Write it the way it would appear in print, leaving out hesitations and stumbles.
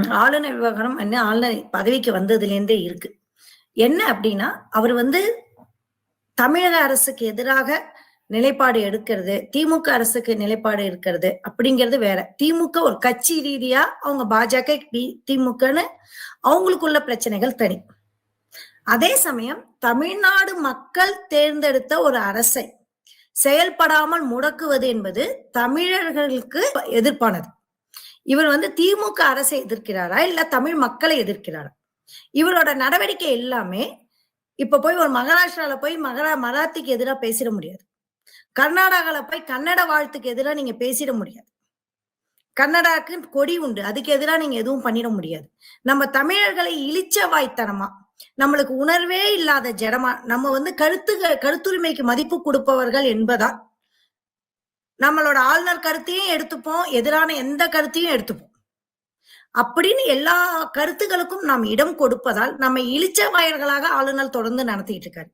ஆளுநர் விவகாரம் ஆளுநர் பதவிக்கு வந்ததுலேருந்தே இருக்கு. என்ன அப்படின்னா, அவர் தமிழக அரசுக்கு எதிராக நிலைப்பாடு எடுக்கிறது, திமுக அரசுக்கு நிலைப்பாடு இருக்கிறது அப்படிங்கிறது வேற. திமுக ஒரு கட்சி ரீதியா அவங்க பாஜக, திமுகன்னு அவங்களுக்குள்ள பிரச்சனைகள் தனி. அதே சமயம் தமிழ்நாடு மக்கள் தேர்ந்தெடுத்த ஒரு அரசை செயல்படாமல் முடக்குவது என்பது தமிழர்களுக்கு எதிர்ப்பானது. இவர் திமுக அரசை எதிர்க்கிறாரா இல்ல தமிழ் மக்களை எதிர்க்கிறாரா? இவரோட நடவடிக்கை எல்லாமே இப்ப போய் ஒரு மகாராஷ்டிரால போய் மராத்திக்கு எதிராக பேசிட முடியாது. கர்நாடகால போய் கன்னட வாழ்த்துக்கு எதிராக நீங்க பேசிட முடியாது. கன்னடாக்கு கொடி உண்டு, அதுக்கு எதிராக நீங்க எதுவும் பண்ணிட முடியாது. நம்ம தமிழர்களை இழிச்ச வாய்த்தனமா, நம்மளுக்கு உணர்வே இல்லாத ஜடமா, நம்ம கருத்துரிமைக்கு மதிப்பு கொடுப்பவர்கள் என்பதா நம்மளோட ஆளுநர் கருத்தையும் எடுத்துப்போம், எதிரான எந்த கருத்தையும் எடுத்துப்போம். அப்படின்னு எல்லா கருத்துகளுக்கும் நாம் இடம் கொடுப்பதால் நம்ம இழிச்ச வாயர்களாக ஆளுநர் தொடர்ந்து நடத்திட்டு இருக்காரு.